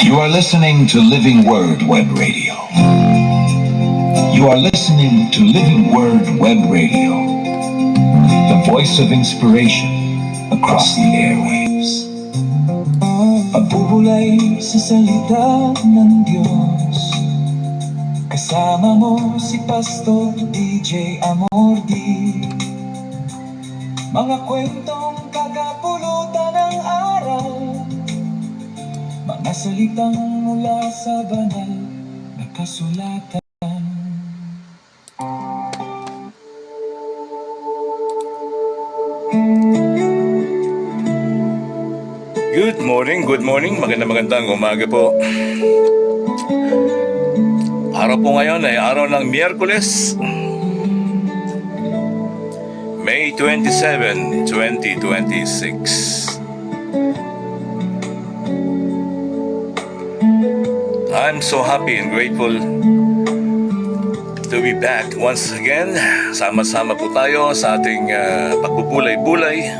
You are listening to Living Word Web Radio. You are listening to Living Word Web Radio, the voice of inspiration across the airwaves. Pagbubulay sa salita ng Diyos, kasama mo si Pastor DJ Amordi. Mga kwentong kagapulutan ng araw, mga salitang mula sa banal na kasulatan. Good morning, magandang umaga po. Araw po ngayon ay araw ng Miyerkules, May 27, 2026. I'm so happy and grateful to be back once again. Sama-sama po tayo sa ating pagbubulay-bulay.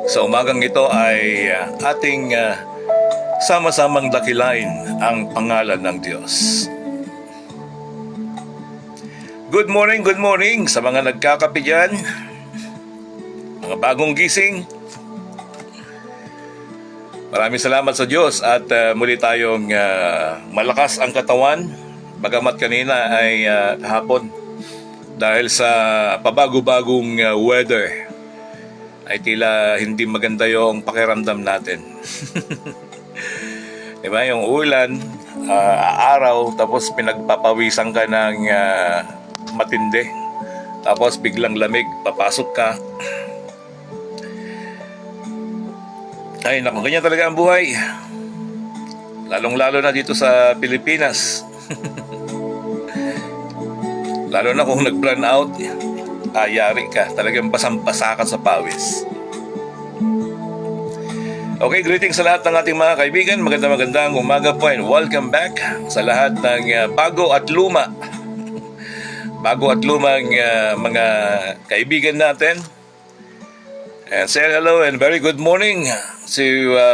Sa umagang ito ay ating sama-samang dakilain ang pangalan ng Diyos. Good morning sa mga nagkakape dyan, mga bagong gising. Maraming salamat sa Diyos at muli tayong malakas ang katawan, bagamat kanina ay kahapon dahil sa pabago-bagong weather ay tila hindi maganda yung pakiramdam natin. Diba? Yung ulan, araw, tapos pinagpapawisan ka ng matindi. Tapos biglang lamig, papasok ka. Ay, naku, ganyan talaga ang buhay. Lalong-lalo na dito sa Pilipinas. Lalo na kung nag-burn out, yari ka. Talagang basang-basa ka sa pawis. Okay, greetings sa lahat ng ating mga kaibigan. Magandang umaga po and welcome back sa lahat ng bago at luma. Bago at lumang mga kaibigan natin. And say hello and very good morning to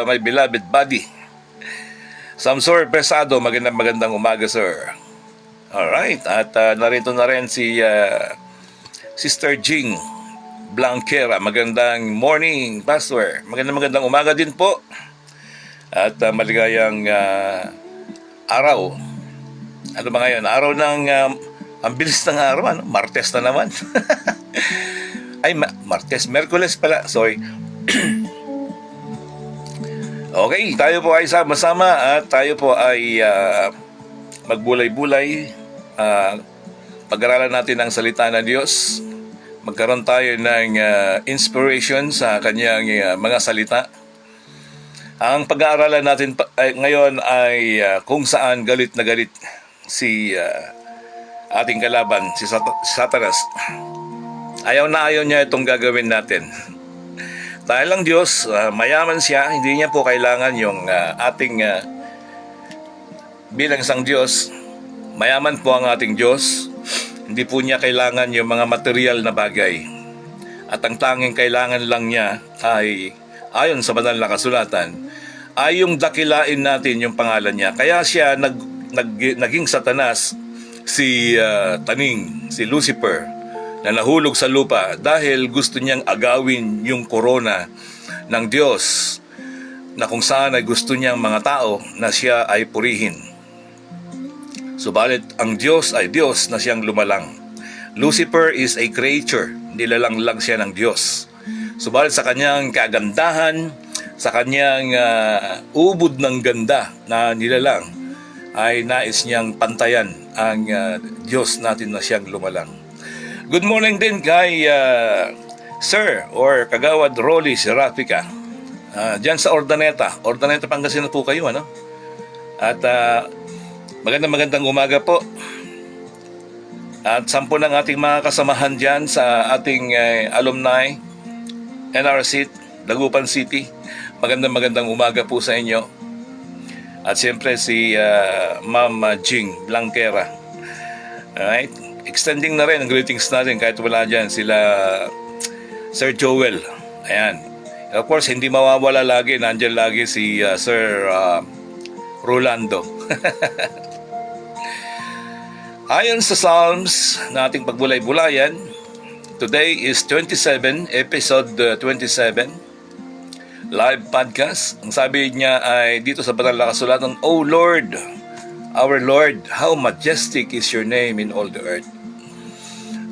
my beloved buddy, Samsor Pesado. Magandang umaga, sir. Alright, at narito na rin si Sister Jing Blanquera. Magandang morning, Pastor. Magandang umaga din po. At maligayang araw. Ano ba ngayon? Araw ng ang bilis ng araw, ano? Martes na naman. Ay, Martes, Miyerkules pala. Sorry. Okay, tayo po ay sama-sama at tayo po ay magbulay-bulay. Pag-aralan natin ang salita ng Diyos. Magkaroon tayo ng inspiration sa kanyang mga salita. Ang pag-aaralan natin ngayon ay kung saan galit na galit si ating kalaban, si Satanas. Ayaw na ayaw niya itong gagawin natin. Dahil lang Diyos, mayaman siya, hindi niya po kailangan yung ating bilang isang Diyos. Mayaman po ang ating Diyos. Hindi po niya kailangan yung mga material na bagay. At ang tanging kailangan lang niya ay, ayon sa banal na kasulatan, ay yung dakilain natin yung pangalan niya. Kaya siya naging Satanas, si Taning, si Lucifer, na nahulog sa lupa dahil gusto niyang agawin yung korona ng Diyos, na kung saan ay gusto niyang mga tao na siya ay purihin. Subalit ang Diyos ay Diyos na siyang lumalang. Lucifer is a creature, nilalang lang siya ng Diyos. Subalit sa kanyang kagandahan, sa kanyang ubod ng ganda na nilalang, ay nais niyang pantayan ang Diyos natin na siyang lumalang. Good morning din kay Sir or Kagawad Rolly Serafica. Diyan sa Ordaneta, Pangasinan po kayo, ano? At magandang umaga po. At 10 ng ating mga kasamahan dyan sa ating alumni NRC Dagupan City. Magandang umaga po sa inyo. At siyempre si Ma'am Jing Blanquera. Alright? Extending na rin ang greetings natin kahit wala dyan sila Sir Joel. Ayan. Of course, hindi mawawala lagi, nandyan lagi si Sir Rolando. Ayon sa Psalms na ating pagbulay-bulayan, today is 27, episode 27, live podcast. Ang sabi niya ay dito sa banal na kasulatan, O Lord, our Lord, how majestic is your name in all the earth.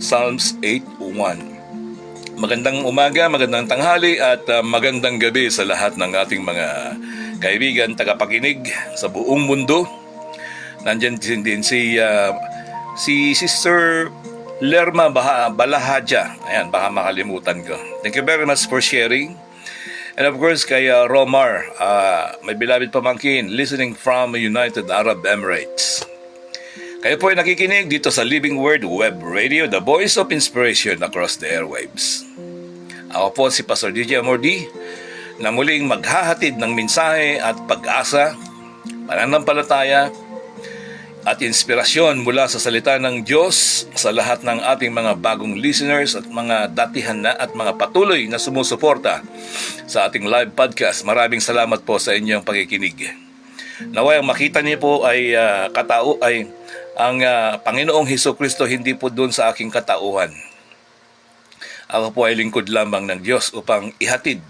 Psalms 8:1. Magandang umaga, magandang tanghali at magandang gabi sa lahat ng ating mga kaibigan, tagapakinig sa buong mundo. Nandiyan din si Sister Lerma Balahadja. Ayan, baka makalimutan ko. Thank you very much for sharing. And of course, kay Romar, my beloved pamangkin, listening from United Arab Emirates. Kayo po ay nakikinig dito sa Living Word Web Radio, the voice of inspiration across the airwaves. Ako po si Pastor DJ Amordi, na muling maghahatid ng mensahe at pag-asa, pananampalataya, at inspirasyon mula sa salita ng Diyos sa lahat ng ating mga bagong listeners at mga datihan na at mga patuloy na sumusuporta sa ating live podcast. Maraming salamat po sa inyong pakikinig. Naway ang makita niyo po ay ang Panginoong Hesukristo, hindi po doon sa aking katauhan. Ako po ay lingkod lamang ng Diyos upang ihatid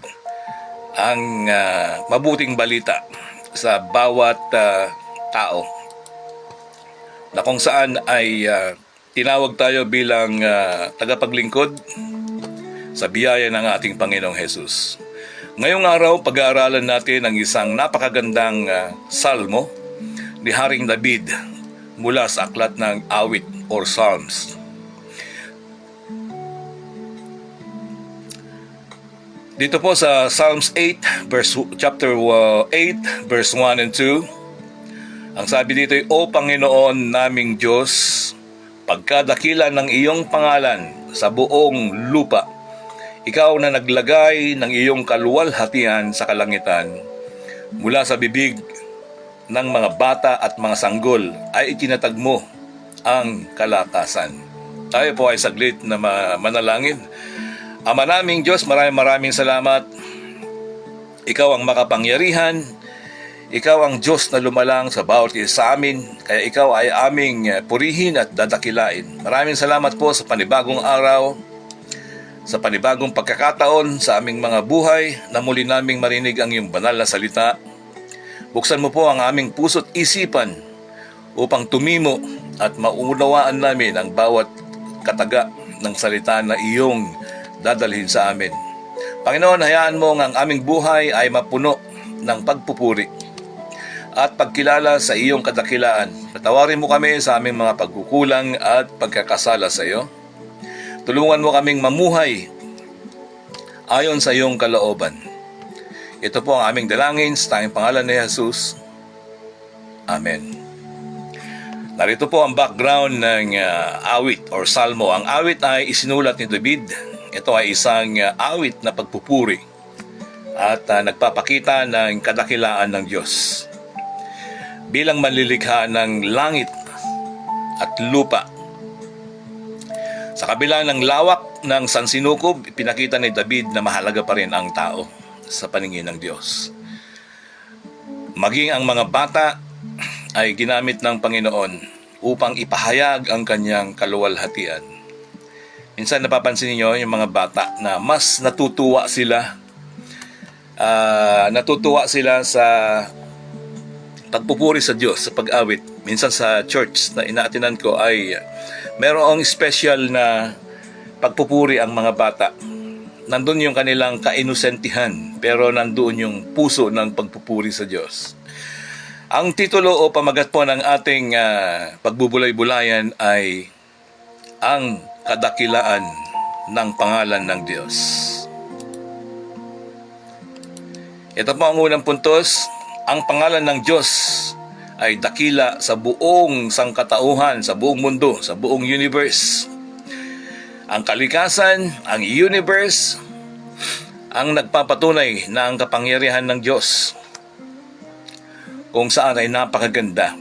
ang mabuting balita sa bawat tao, na kung saan ay tinawag tayo bilang tagapaglingkod sa biyaya ng ating Panginoong Hesus. Ngayong araw, pag-aaralan natin ang isang napakagandang salmo ni Haring David mula sa aklat ng awit or Psalms. Dito po sa Psalms 8, chapter 8, verse 1 and 2, ang sabi dito ay, O Panginoon naming Diyos, pagkadakila ng iyong pangalan sa buong lupa, ikaw na naglagay ng iyong kaluwalhatian sa kalangitan, mula sa bibig ng mga bata at mga sanggol ay itinatag mo ang kalakasan. Tayo po ay saglit na manalangin. Ama naming Diyos, maraming salamat. Ikaw ang makapangyarihan. Ikaw ang Diyos na lumalang sa bawat isa sa amin. Kaya ikaw ay aming purihin at dadakilain. Maraming salamat po sa panibagong araw, sa panibagong pagkakataon sa aming mga buhay na muli naming marinig ang iyong banal na salita. Buksan mo po ang aming puso't isipan upang tumimo at maunawaan namin ang bawat kataga ng salita na iyong dadalhin sa amin. Panginoon, hayaan mo ang aming buhay ay mapuno ng pagpupuri at pagkilala sa iyong kadakilaan. Patawarin mo kami sa aming mga pagkukulang at pagkakasala sa iyo. Tulungan mo kaming mamuhay ayon sa iyong kalooban. Ito po ang aming dalangin sa tanging pangalan ni Jesus. Amen. Narito po ang background ng awit or salmo. Ang awit ay isinulat ni David. Ito ay isang awit na pagpupuri at nagpapakita ng kadakilaan ng Diyos bilang manlilikha ng langit at lupa. Sa kabila ng lawak ng sansinukob, pinakita ni David na mahalaga pa rin ang tao sa paningin ng Diyos. Maging ang mga bata ay ginamit ng Panginoon upang ipahayag ang kanyang kaluwalhatian. Minsan napapansin niyo yung mga bata na mas natutuwa sila sa pagpupuri sa Diyos, sa pag-awit. Minsan sa church na inaatinan ko ay merong special na pagpupuri ang mga bata. Nandun yung kanilang kainosentihan, pero nandun yung puso ng pagpupuri sa Diyos. Ang titulo o pamagat po ng ating pagbubulay-bulayan ay ang kadakilaan ng pangalan ng Diyos. Ito po ang unang puntos. Ang pangalan ng Diyos ay dakila sa buong sangkatauhan, sa buong mundo, sa buong universe. Ang kalikasan, ang universe, ang nagpapatunay na ang kapangyarihan ng Diyos, kung saan ay napakaganda.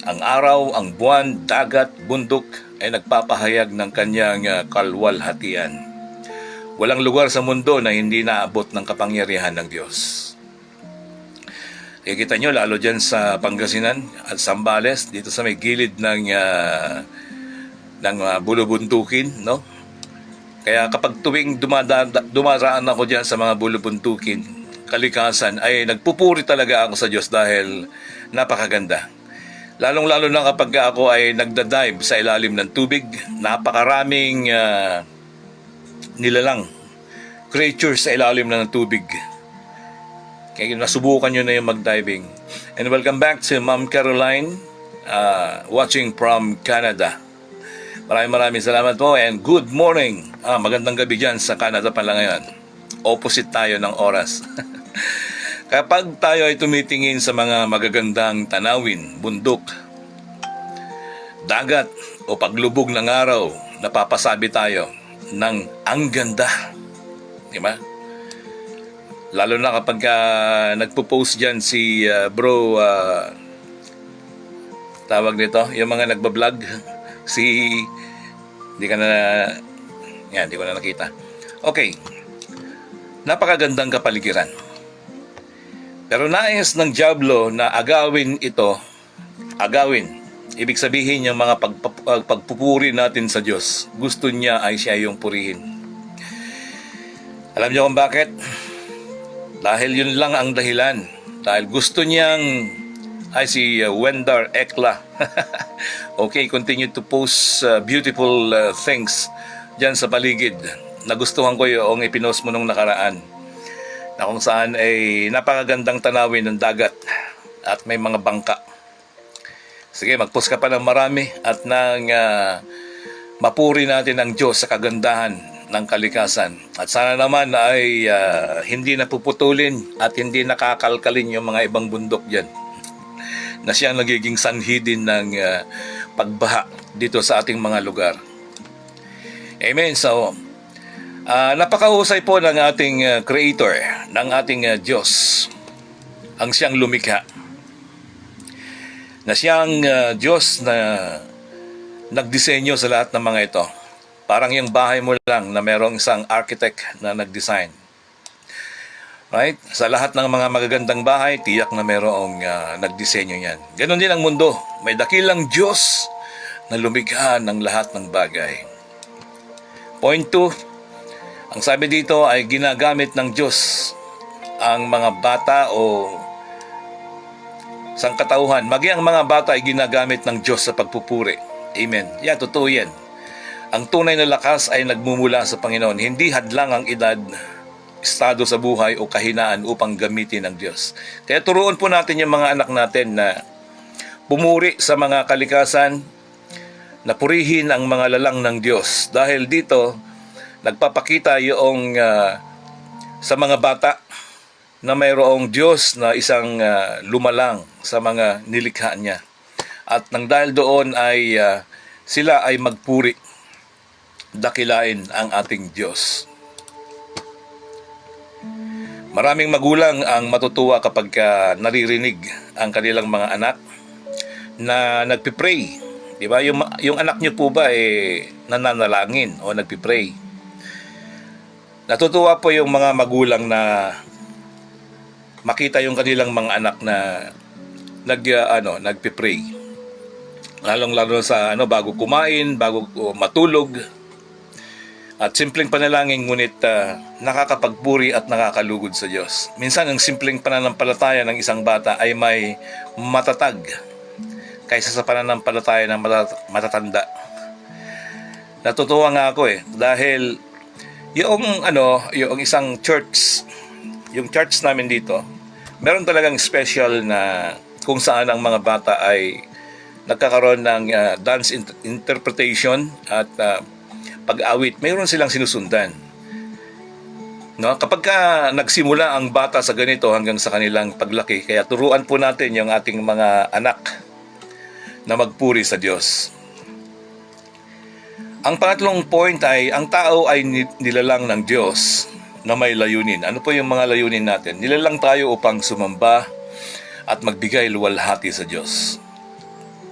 Ang araw, ang buwan, dagat, bundok ay nagpapahayag ng kanyang kalwalhatian. Walang lugar sa mundo na hindi naabot ng kapangyarihan ng Diyos. Kikita nyo, lalo dyan sa Pangasinan at Zambales, dito sa may gilid ng bulubuntukin, no? Kaya kapag tuwing dumaraan ako dyan sa mga bulubuntukin, kalikasan, ay nagpupuri talaga ako sa Diyos dahil napakaganda. Lalong-lalo na kapag ako ay nagdadive sa ilalim ng tubig, napakaraming nilalang creatures sa ilalim ng tubig. Kaya nasubukan nyo na yung mag-diving. And welcome back to Ma'am Caroline, watching from Canada. Maraming salamat po and good morning. Magandang gabi dyan sa Canada pala ngayon. Opposite tayo ng oras. Kapag tayo ay tumitingin sa mga magagandang tanawin, bundok, dagat o paglubog ng araw, napapasabi tayo ng ang ganda. Diba? Lalo na kapag nagpo-post dyan si bro, tawag nito, yung mga nagbablog, hindi ko na nakita. Okay, napakagandang kapaligiran. Pero nais ng Diablo na agawin. Ibig sabihin yung mga pagpupuri natin sa Diyos, gusto niya ay siya yung purihin. Alam niyo kung bakit? Dahil yun lang ang dahilan. Dahil gusto niyang, ay si Wendar Ekla. Okay, continue to post beautiful things dyan sa paligid. Nagustuhan ko yung ipinost mo nung nakaraan. Na kung saan ay napakagandang tanawin ng dagat at may mga bangka. Sige, mag-post ka pa ng marami at nang mapuri natin ang Diyos sa kagandahan ng kalikasan. At sana naman ay hindi napuputulin at hindi nakakalkalin yung mga ibang bundok dyan na siyang nagiging sanhi din ng pagbaha dito sa ating mga lugar. Amen. So, napakahusay po ng ating Creator, ng ating Diyos, ang siyang lumikha. Na siyang Diyos na nagdisenyo sa lahat ng mga ito. Parang yung bahay mo lang na merong isang architect na nag-design. Right? Sa lahat ng mga magagandang bahay, tiyak na merong nagdisenyo yan. Ganon din ang mundo. May dakilang Diyos na lumikha ng lahat ng bagay. Point 2, ang sabi dito ay ginagamit ng Diyos ang mga bata o sangkatauhan. Maging ang mga bata ay ginagamit ng Diyos sa pagpupuri. Amen. Yan, totoo yan. Ang tunay na lakas ay nagmumula sa Panginoon. Hindi hadlang ang edad, estado sa buhay o kahinaan upang gamitin ng Diyos. Kaya turuan po natin yung mga anak natin na pumuri sa mga kalikasan, na purihin ang mga lalang ng Diyos. Dahil dito, nagpapakita yung sa mga bata na mayroong Diyos na isang lumalang sa mga nilikha niya. At nang dahil doon ay sila ay magpuri, dakilain ang ating Diyos. Maraming magulang ang matutuwa kapag naririnig ang kanilang mga anak na nagpipray. Diba? Yung anak niyo po ba nananalangin o nagpipray? Natutuwa po yung mga magulang na makita yung kanilang mga anak na nagpipray. Lalong-lalo sa bago kumain, bago matulog. At simpleng panalangin ngunit nakakapagpuri at nakakalugod sa Diyos. Minsan ang simpleng pananampalataya ng isang bata ay may matatag kaysa sa pananampalataya ng matatanda. Natutuwa nga ako dahil yung isang church, yung church namin dito, meron talagang special na kung saan ang mga bata ay nagkakaroon ng dance interpretation at pag-awit. Mayroon silang sinusundan. No? Kapag nagsimula ang bata sa ganito hanggang sa kanilang paglaki, kaya turuan po natin yung ating mga anak na magpuri sa Diyos. Ang pangatlong point ay, ang tao ay nilalang ng Diyos na may layunin. Ano po yung mga layunin natin? Nilalang tayo upang sumamba at magbigay luwalhati sa Diyos.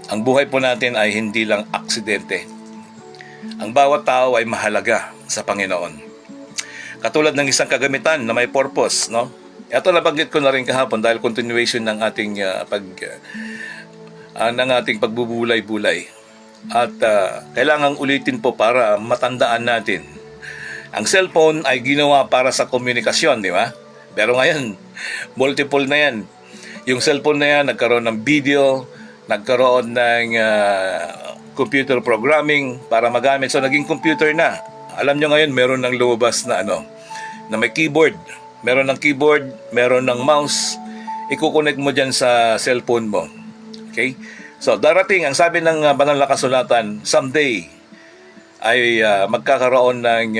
Ang buhay po natin ay hindi lang aksidente. Ang bawat tao ay mahalaga sa Panginoon. Katulad ng isang kagamitan na may purpose, no? Ito nabanggit ko na rin kahapon dahil continuation ng ating ng ating pagbubulay-bulay. At kailangang ulitin po para matandaan natin. Ang cellphone ay ginawa para sa komunikasyon, di ba? Pero ngayon, multiple na yan. Yung cellphone na yan, nagkaroon ng video, nagkaroon ng computer programming para magamit. So, naging computer na. Alam nyo ngayon, meron ng lumabas na na may keyboard. Meron ng keyboard, meron ng mouse. Iko-connect mo dyan sa cellphone mo. Okay? So, darating, ang sabi ng banal na kasulatan, someday ay magkakaroon ng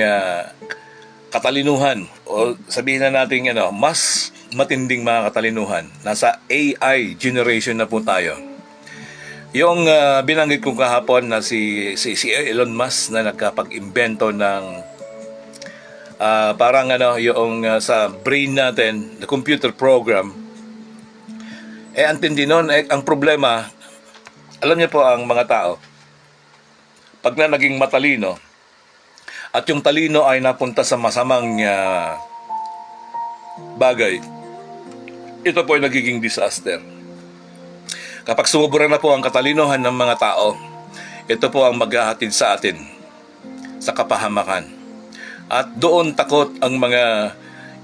katalinuhan o sabihin na natin mas matinding mga katalinuhan. Nasa AI generation na po tayo. Yung binanggit ko kahapon na si Elon Musk na nagkapag-imbento ng parang yung sa brain natin, the computer program, antindi nun, ang problema, alam niyo po ang mga tao, pag na naging matalino, at yung talino ay napunta sa masamang bagay, ito po ay nagiging disaster. Kapag sumubura na po ang katalinohan ng mga tao, ito po ang maghahatid sa atin sa kapahamakan. At doon takot ang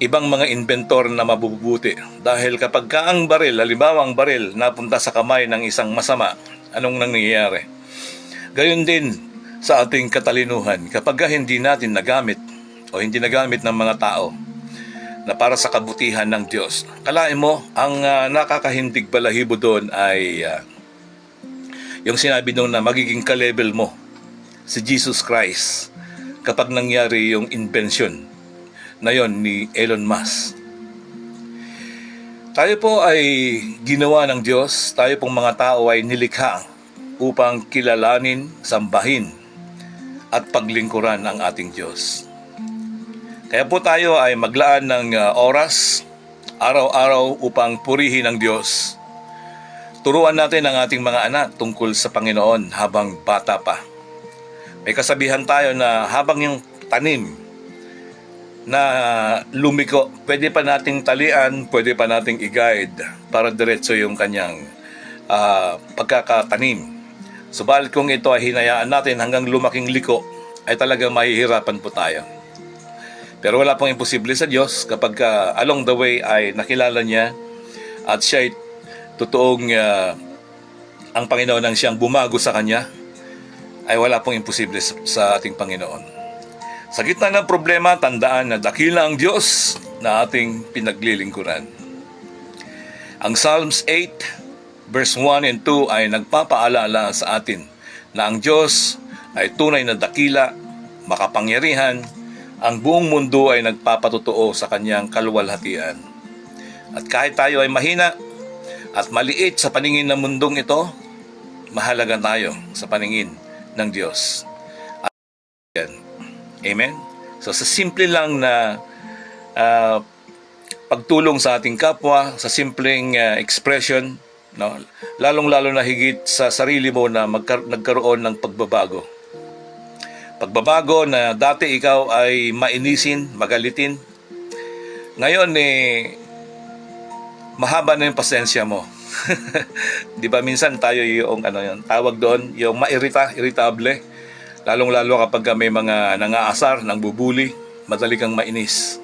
ibang mga inventor na mabubuti. Dahil kapag ang baril, halimbawa ang baril, napunta sa kamay ng isang masama, anong nangyayari? Gayon din sa ating katalinuhan, kapag hindi natin nagamit o hindi nagamit ng mga tao na para sa kabutihan ng Diyos. Kalain mo, ang nakakahindig balahibo doon ay yung sinabi doon na magiging ka-level mo si Jesus Christ kapag nangyari yung invention na yon ni Elon Musk. Tayo po ay ginawa ng Diyos, tayo pong mga tao ay nilikha upang kilalanin, sambahin at paglingkuran ang ating Diyos. Kaya po tayo ay maglaan ng oras, araw-araw upang purihin ang Diyos. Turuan natin ang ating mga anak tungkol sa Panginoon habang bata pa. May kasabihan tayo na habang yung tanim na lumiko, pwede pa nating talian, pwede pa nating i-guide para diretso yung kanyang pagkakatanim. Subalit kung ito ay hinayaan natin hanggang lumaking liko, ay talagang mahihirapan po tayo. Pero wala pong imposible sa Diyos kapag along the way ay nakilala niya at siya ay totoong ang Panginoon ang siyang bumago sa kanya, ay wala pong imposible sa ating Panginoon. Sa gitna ng problema, tandaan na dakila ang Diyos na ating pinaglilingkuran. Ang Psalms 8, verse 1 and 2 ay nagpapaalala sa atin na ang Diyos ay tunay na dakila, makapangyarihan, ang buong mundo ay nagpapatotoo sa kanyang kaluwalhatian. At kahit tayo ay mahina at maliit sa paningin ng mundong ito, mahalaga tayo sa paningin ng Diyos. Amen? So sa simple lang na pagtulong sa ating kapwa, sa simpleng expression, no? Lalong-lalo na higit sa sarili mo na nagkaroon ng pagbabago. Pagbabago na dati ikaw ay mainisin, magalitin. Ngayon mahaba na yung pasensya mo. Di ba minsan tayo yung tawag doon, yung irritable. Lalong-lalo kapag may mga nangaasar, nangbubuli, madali kang mainis.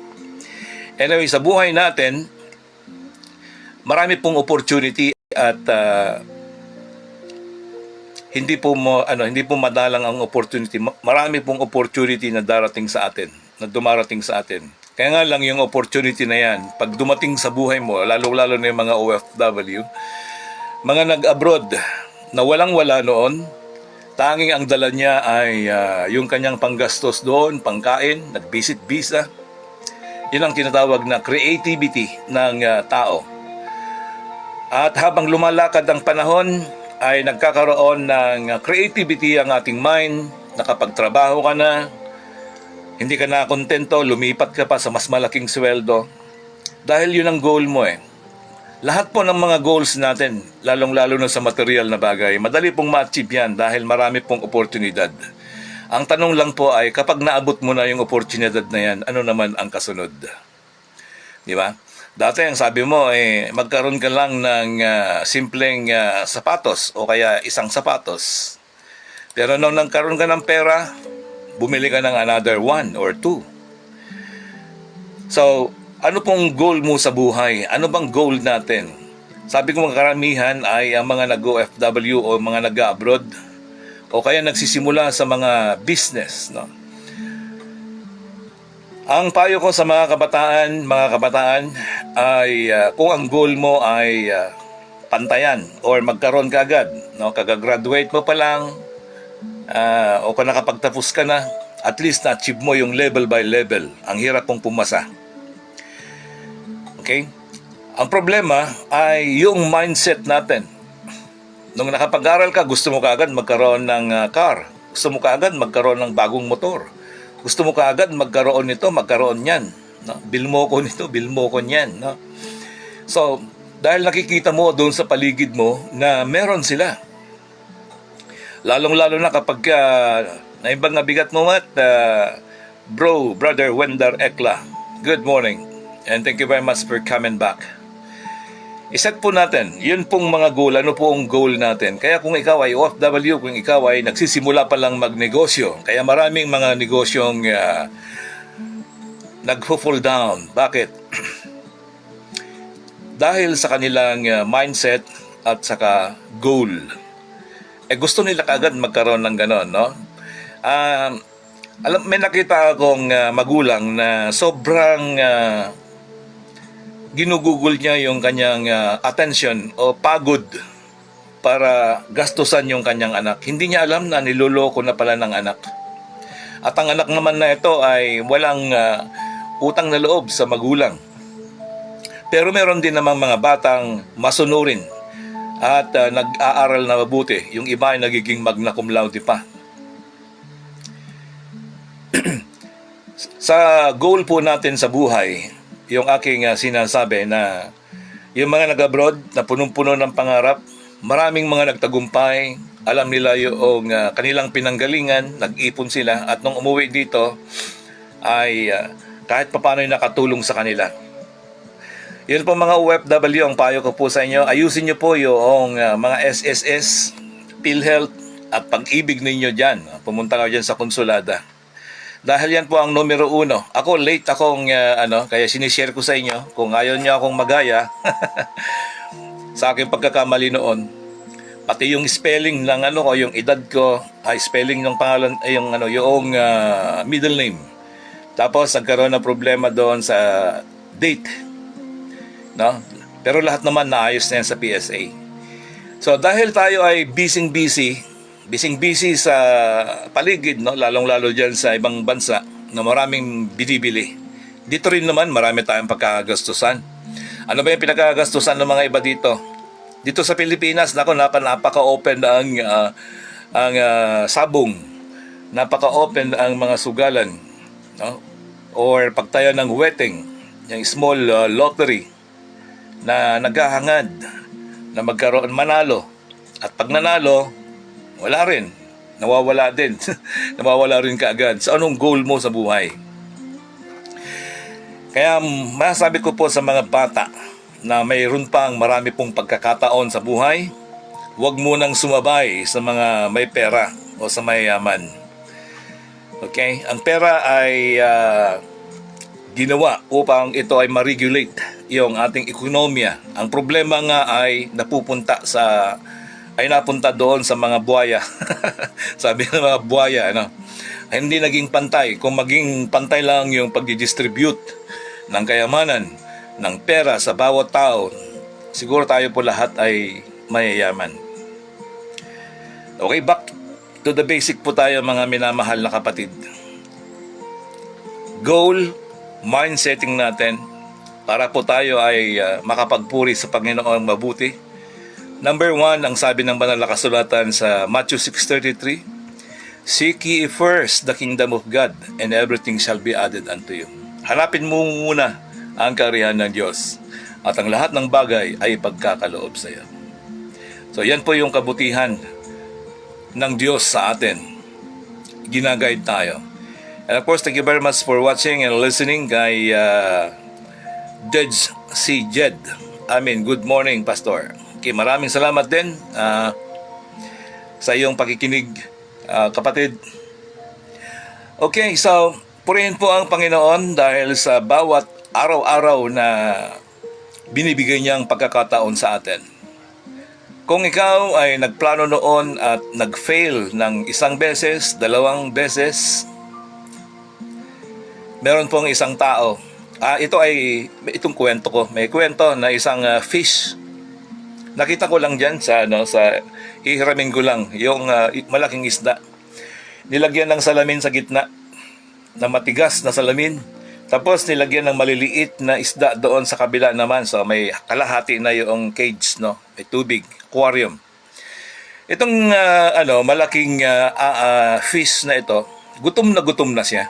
Anyway, sa buhay natin, marami pong opportunity at hindi po madalang ang opportunity. Marami pong opportunity na darating sa atin, na dumarating sa atin. Kaya nga lang yung opportunity na yan, pag dumating sa buhay mo, lalo-lalo na yung mga OFW, mga nag-abroad na walang-wala noon, tanging ang dala niya ay yung kanyang panggastos doon, pangkain, nag-visit visa. Yun ang tinatawag na creativity ng tao. At habang lumalakad ang panahon, ay nagkakaroon ng creativity ang ating mind. Nakapagtrabaho ka na, hindi ka na kontento, lumipat ka pa sa mas malaking sweldo. Dahil yun ang goal mo Lahat po ng mga goals natin, lalong-lalo na sa material na bagay, madali pong ma-achieve yan dahil marami pong oportunidad. Ang tanong lang po ay kapag naabot mo na yung oportunidad na yan, ano naman ang kasunod? Di ba? Dati ang sabi mo magkaroon ka lang ng simpleng sapatos o kaya isang sapatos. Pero nung nagkaroon ka ng pera, bumili ka ng another one or two. So, ano pong goal mo sa buhay? Ano bang goal natin? Sabi ko mga karamihan ay ang mga nag-OFW o mga nag-abroad o kaya nagsisimula sa mga business, no? Ang payo ko sa mga kabataan ay kung ang goal mo ay pantayan or magkaroon ka agad, no? Kagagraduate mo pa lang o kung nakapagtapos ka na, at least na-achieve mo yung level by level. Ang hirap pong pumasa. Okay? Ang problema ay yung mindset natin. Nung nakapag-aral ka, gusto mo kaagad magkaroon ng car. Gusto mo kaagad magkaroon ng bagong motor. Gusto mo kaagad magkaroon nito, magkaroon niyan. No? Bil mo ko nito, bil mo ko niyan. No? So, dahil nakikita mo doon sa paligid mo na meron sila. Lalong-lalo na kapag naibang bigat mo Brother Wendar Ekla. Good morning. And thank you very much for coming back. Iset po natin, yun pong mga goal, ano po ang goal natin. Kaya kung ikaw ay OFW, kung ikaw ay nagsisimula pa lang magnegosyo, kaya maraming mga negosyong nag-fall down. Bakit? Dahil sa kanilang mindset at saka goal. Gusto nila kagad magkaroon ng ganon, no? May nakita akong magulang na sobrang ginugugol niya yung kanyang attention o pagod para gastusan yung kanyang anak. Hindi niya alam na niloloko na pala ng anak. At ang anak naman na ito ay walang utang na loob sa magulang. Pero meron din namang mga batang masunurin at nag-aaral na mabuti. Yung iba ay nagiging magna cum laude pa. Sa goal po natin sa buhay, yung aking sinasabi na yung mga nag-abroad na punong-puno ng pangarap, maraming mga nagtagumpay, alam nila yung kanilang pinanggalingan, nag-ipon sila at nung umuwi dito ay kahit papaano yung nakatulong sa kanila. Yun po mga OFW, ang payo ko po sa inyo, ayusin nyo po yung mga SSS, PhilHealth at pag-ibig ninyo dyan. Pumunta kayo dyan sa konsulada. Dahil yan po ang numero uno. Ako late akong kaya sinishare ko sa inyo kung ayaw niyo akong magaya sa aking pagkakamali noon. Pati yung spelling ng o yung edad ko, ay spelling ng pangalan ay yung middle name. Tapos nagkaroon ng problema doon sa date. No? Pero lahat naman naayos na yan sa PSA. So dahil tayo ay busy sa paligid, no? Lalong-lalo dyan sa ibang bansa na maraming binibili. Dito rin naman marami tayong pagkakagastusan. Ano ba yung pinagkagastusan ng mga iba dito? Dito sa Pilipinas, napaka-open ang sabong. Napaka-open ang mga sugalan, no? Or pagtayo ng wedding, yung small lottery na naghahangad na magkaroon manalo. At pag nanalo, wala rin. Nawawala din. Nawawala rin kaagad. So, anong goal mo sa buhay? Kaya, masasabi ko po sa mga bata na mayroon pang marami pong pagkakataon sa buhay, huwag munang sumabay sa mga may pera o sa mayayaman. Okay? Ang pera ay ginawa upang ito ay ma-regulate yung ating ekonomiya. Ang problema nga ay napunta doon sa mga buhaya. Sabi ng mga buhaya, hindi naging pantay. Kung maging pantay lang yung pag-distribute ng kayamanan, ng pera sa bawat tao, siguro tayo po lahat ay mayayaman. Okay, back to the basic po tayo mga minamahal na kapatid. Goal, mind setting natin para po tayo ay makapagpuri sa Panginoon mabuti. Number 1, ang sabi ng banal na kasulatan sa Matthew 6:33, seek ye first the kingdom of God, and everything shall be added unto you. Hanapin mo muna ang kaharian ng Diyos, at ang lahat ng bagay ay pagkakaloob sa iyo. So yan po yung kabutihan ng Diyos sa atin. ginaguide tayo. And of course, thank you very much for watching and listening kay Judge C. Jed. Good morning, Pastor. Okay, maraming salamat din sa iyong pakikinig, kapatid. Okay, so purihin po ang Panginoon dahil sa bawat araw-araw na binibigay niyang pagkakataon sa atin. Kung ikaw ay nagplano noon at nag-fail ng isang beses, 2 beses, meron pong isang tao. Itong kwento ko. May kwento na isang fish. Nakita ko lang diyan sa hihiramin ko lang yung malaking isda. Nilagyan ng salamin sa gitna, na matigas na salamin. Tapos nilagyan ng maliliit na isda doon sa kabila naman. So may kalahati na yung cage, no? May tubig, aquarium. Itong malaking fish na ito, gutom na siya.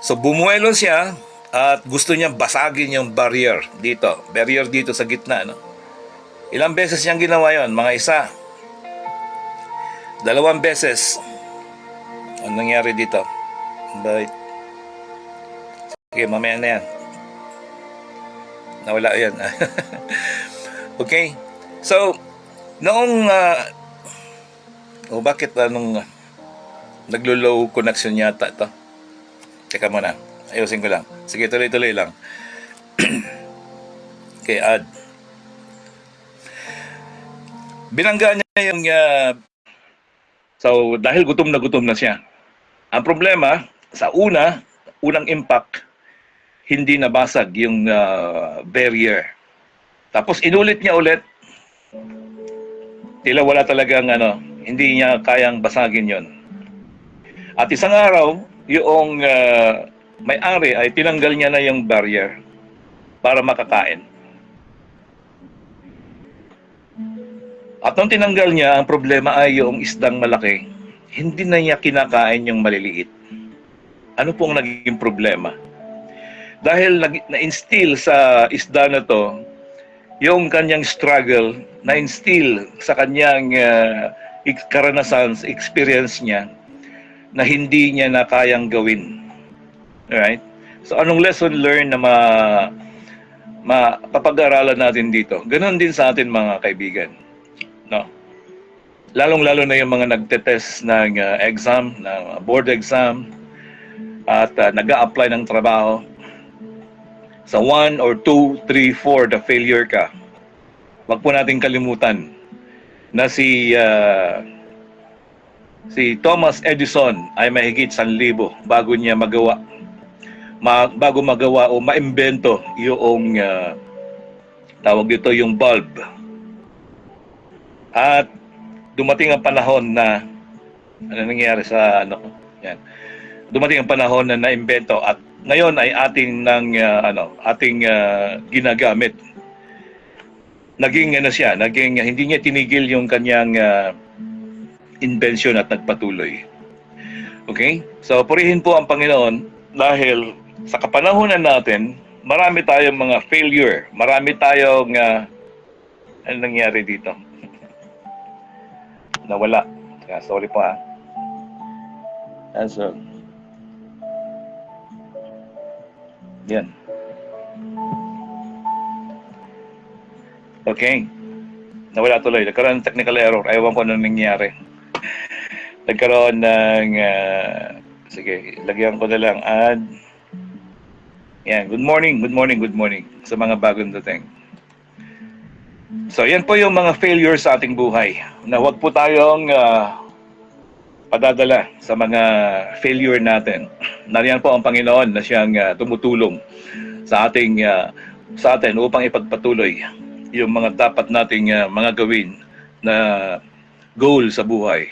So bumuelo siya at gusto niya basagin yung barrier dito sa gitna, no? Ilang beses niyang ginawa yon? Mga 1, 2 beses. Ano nangyari dito? But, okay, mamaya na yan. Nawala yan. Okay. So, noong bakit naglo-low connection yata ito? Teka muna, ayusin ko lang. Sige, tuloy-tuloy lang. Okay, add. Binangga niya yung so dahil gutom na siya. Ang problema, sa unang impact, hindi nabasag yung barrier. Tapos inulit niya ulit. Tila wala talagang hindi niya kayang basagin yon. At isang araw, yung may-ari ay tinanggal niya na yung barrier para makakain. At nung tinanggal niya, ang problema ay yung isdang malaki, hindi na niya kinakain yung maliliit. Ano pong naging problema? Dahil na-instill sa isda na to, yung kanyang struggle, na-instill sa kanyang karanasan, experience niya, na hindi niya na kayang gawin. Alright? So anong lesson learned na mapapag-aralan natin dito? Ganon din sa atin mga kaibigan. No? Lalong-lalo na yung mga nagtetest ng exam, ng board exam, at nag-a-apply ng trabaho. Sa 1 or 2, 3, 4, the failure ka. Wag po natin kalimutan na si Thomas Edison ay mahigit 1,000 bago niya magawa o maimbento yung tawag dito yung bulb. At dumating ang panahon na nangyari sa yan. Dumating ang panahon na naimbento at ngayon ay ating ginagamit. Naging hindi niya tinigil yung kanyang invention at nagpatuloy. Okay? So, purihin po ang Panginoon dahil sa kapanahunan natin, marami tayong mga failure. Marami tayong ano nangyari dito? Nawala. Sorry po ha. So, yan. Okay. Nawala tuloy. Nagkaroon ng technical error. Ayaw ko anong nangyari. Nagkaroon ng sige, lagyan ko na lang add. Yan, good morning sa mga bagong dating. So, yan po yung mga failures sa ating buhay. Na huwag po tayong padadala sa mga failure natin. Nariyan po ang Panginoon na siyang tumutulong sa atin upang ipagpatuloy yung mga dapat nating mga gawin na goal sa buhay.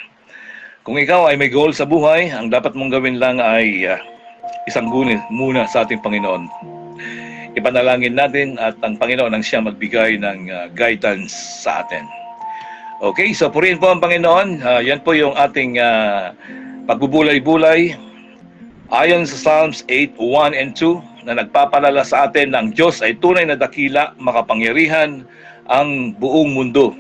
Kung ikaw ay may goal sa buhay, ang dapat mong gawin lang ay isanggunin muna sa ating Panginoon. Ipanalangin natin at ang Panginoon ang siyang magbigay ng guidance sa atin. Okay, so purihin po ang Panginoon. Yan po yung ating pagbubulay-bulay. Ayon sa Psalms 8:1 and 2 na nagpapalala sa atin na ang Diyos ay tunay na dakila, makapangyarihan, ang buong mundo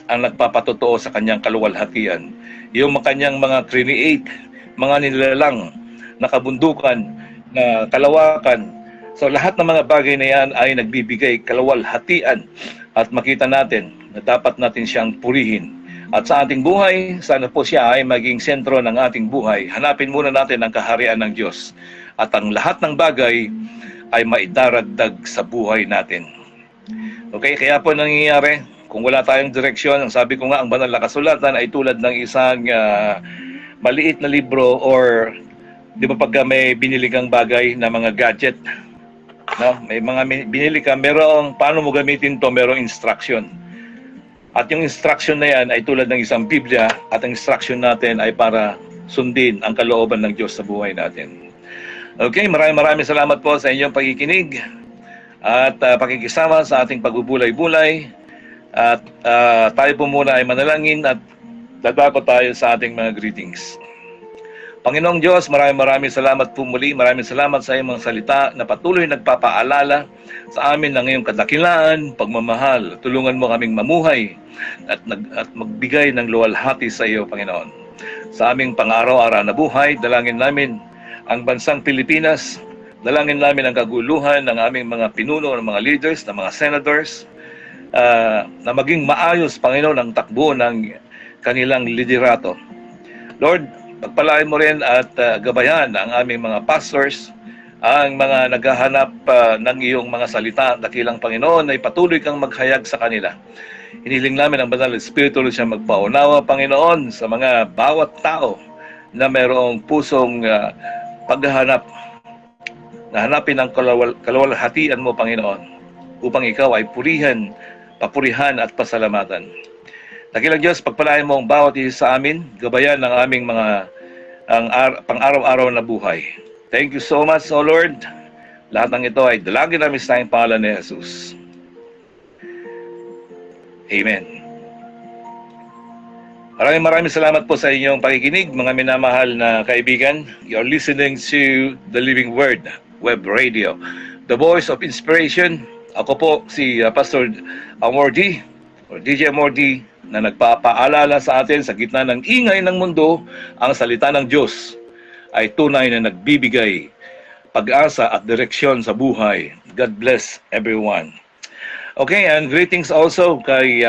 ang nagpapatotoo sa kanyang kaluwalhatian. Yung kanyang mga create mga nilalang, na kabundukan, na kalawakan. So lahat ng mga bagay na yan ay nagbibigay kalawalhatian at makita natin na dapat natin siyang purihin. At sa ating buhay, sana po siya ay maging sentro ng ating buhay. Hanapin muna natin ang kaharian ng Diyos. At ang lahat ng bagay ay maidaragdag sa buhay natin. Okay, kaya po nangyayari, kung wala tayong direksyon, ang sabi ko nga, ang banal na kasulatan ay tulad ng isang maliit na libro or di ba pagka may binili kang bagay na mga gadget, no? May mga binili ka, merong paano mo gamitin to, merong instruction. At yung instruction na yan ay tulad ng isang Biblia at ang instruction natin ay para sundin ang kalooban ng Diyos sa buhay natin. Okay, maraming salamat po sa inyong pakikinig at pakikisama sa ating pagbubulay-bulay. At tayo po muna ay manalangin at dadako tayo sa ating mga greetings. Panginoong Diyos, maraming salamat po muli. Maraming salamat sa iyong mga salita na patuloy nagpapaalala sa amin ng iyong kadakilaan, pagmamahal. Tulungan mo kaming mamuhay at magbigay ng luwalhati sa iyo, Panginoon. Sa aming pang-araw-araw na buhay, dalangin namin ang bansang Pilipinas, dalangin namin ang kaguluhan ng aming mga pinuno, ng mga leaders, ng mga senators, na maging maayos, Panginoon, ang takbo ng kanilang liderato. Lord, pagpalain mo rin at gabayan ang aming mga pastors, ang mga naghahanap ng iyong mga salita, dakilang Panginoon, ay patuloy kang maghayag sa kanila. Hiniling namin ang Banal na Espiritu siya magpaunawa, Panginoon, sa mga bawat tao na mayroong pusong paghahanap, na hanapin ang kalawalhatian mo, Panginoon, upang ikaw ay papurihan at pasalamatan. Dakilang Diyos, pagpalain mo ang bawat isa sa amin, gabayan ng aming mga pang-araw-araw na buhay. Thank you so much, O Lord. Lahat ng ito ay dalangin namin sa tayong pangalan ni Jesus. Amen. Maraming salamat po sa inyong pakikinig, mga minamahal na kaibigan. You're listening to The Living Word Web Radio, the voice of inspiration. Ako po si Pastor Amordi, or DJ Amordi, na nagpapaalala sa atin sa gitna ng ingay ng mundo, ang salita ng Diyos ay tunay na nagbibigay pag-asa at direksyon sa buhay. God bless everyone. Okay, and greetings also kay